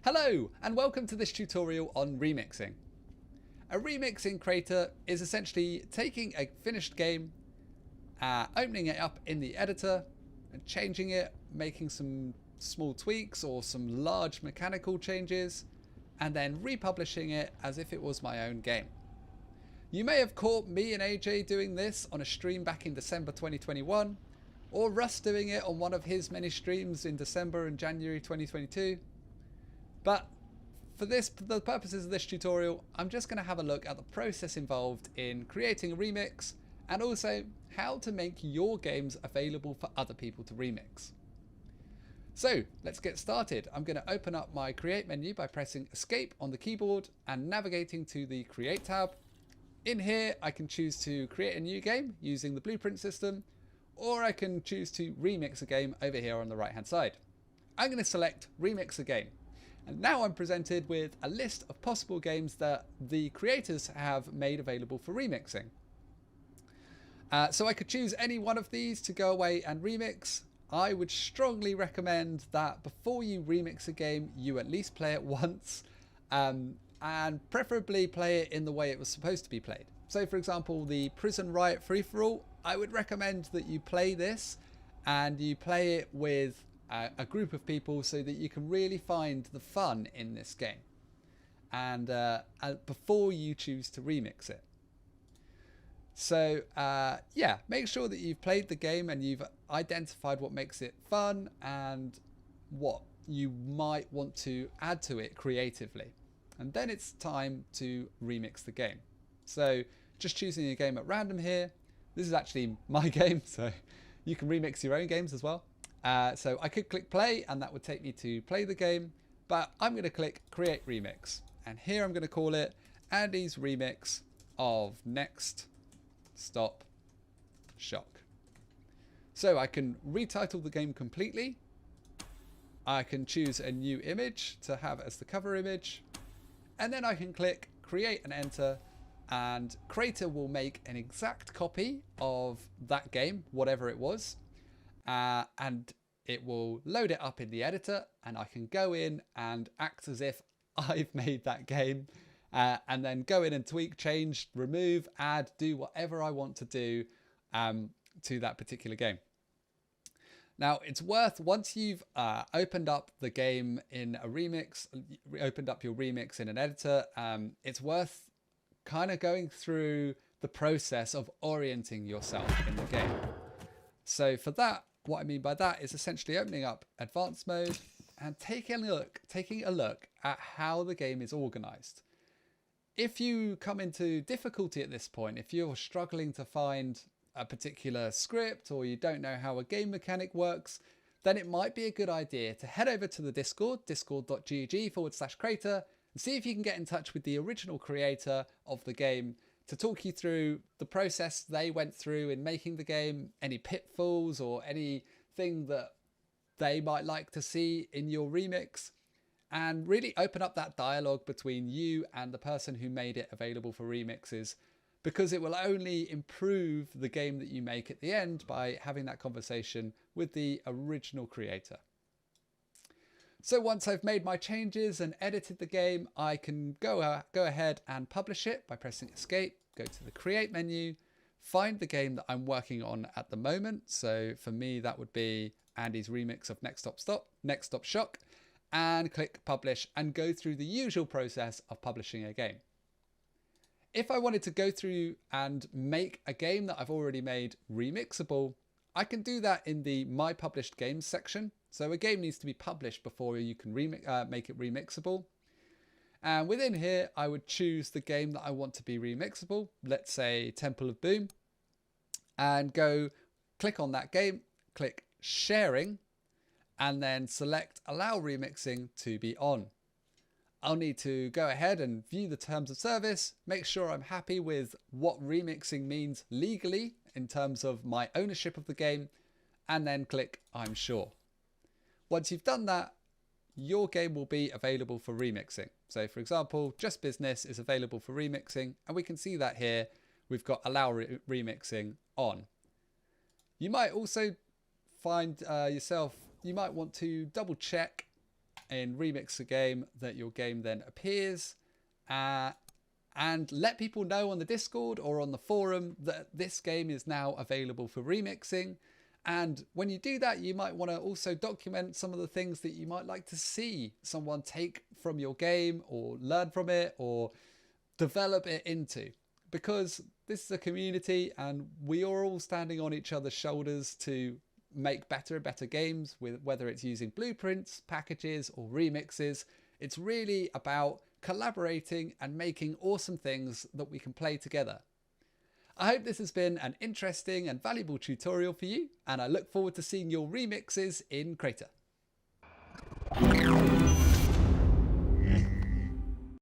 Hello and welcome to this tutorial on remixing. A remix in Crayta is essentially taking a finished game, opening it up in the editor and changing it, making some small tweaks or some large mechanical changes, and then republishing it as if it was my own game. You may have caught me and AJ doing this on a stream back in December 2021, or Russ doing it on one of his many streams in December and January 2022. But for the purposes of this tutorial, I'm just going to have a look at the process involved in creating a remix and also how to make your games available for other people to remix. So let's get started. I'm going to open up my Create menu by pressing Escape on the keyboard and navigating to the Create tab. In here, I can choose to create a new game using the blueprint system, or I can choose to remix a game over here on the right hand side. I'm going to select Remix a Game. And now I'm presented with a list of possible games that the creators have made available for remixing. So I could choose any one of these to go away and remix. I would strongly recommend that before you remix a game, you at least play it once, and preferably play it in the way it was supposed to be played. So for example, the Prison Riot Free-for-All, I would recommend that you play this and you play it with a group of people so that you can really find the fun in this game and before you choose to remix it. So yeah, make sure that you've played the game and you've identified what makes it fun and what you might want to add to it creatively, and then it's time to remix the game. So just choosing a game at random here. This is actually my game, so you can remix your own games as well. So I could click play and that would take me to play the game, but I'm going to click create remix, and here I'm going to call it Andy's remix of Next Stop Shock. So I can retitle the game completely. I can choose a new image to have as the cover image, and then I can click create and enter, and Crayta will make an exact copy of that game, whatever it was. And it will load it up in the editor, and I can go in and act as if I've made that game, and then go in and tweak, change, remove, add, do whatever I want to do to that particular game. Now it's worth, once you've opened up the game in a remix, opened up your remix in an editor, it's worth kind of going through the process of orienting yourself in the game. So for that, what I mean by that is essentially opening up advanced mode and taking a look at how the game is organized. If you come into difficulty at this point, if you're struggling to find a particular script or you don't know how a game mechanic works, then it might be a good idea to head over to the Discord, discord.gg/Crayta, and see if you can get in touch with the original creator of the game to talk you through the process they went through in making the game, any pitfalls or anything that they might like to see in your remix, and really open up that dialogue between you and the person who made it available for remixes, because it will only improve the game that you make at the end by having that conversation with the original creator. So once I've made my changes and edited the game, I can go ahead and publish it by pressing escape, go to the create menu, find the game that I'm working on at the moment. So for me, that would be Andy's remix of Next Stop Shock, and click publish and go through the usual process of publishing a game. If I wanted to go through and make a game that I've already made remixable, I can do that in the My Published Games section. So a game needs to be published before you can make it remixable. And within here, I would choose the game that I want to be remixable. Let's say Temple of Boom, and go click on that game, click sharing, and then select allow remixing to be on. I'll need to go ahead and view the terms of service, make sure I'm happy with what remixing means legally in terms of my ownership of the game, and then click I'm sure. Once you've done that, your game will be available for remixing. So for example, Just Business is available for remixing, and we can see that here. We've got allow remixing on. You might also find you might want to double check in Remix a Game that your game then appears, and let people know on the Discord or on the forum that this game is now available for remixing. And when you do that, you might want to also document some of the things that you might like to see someone take from your game or learn from it or develop it into. Because this is a community and we are all standing on each other's shoulders to make better and better games, with whether it's using blueprints, packages or remixes. It's really about collaborating and making awesome things that we can play together. I hope this has been an interesting and valuable tutorial for you, and I look forward to seeing your remixes in Crayta.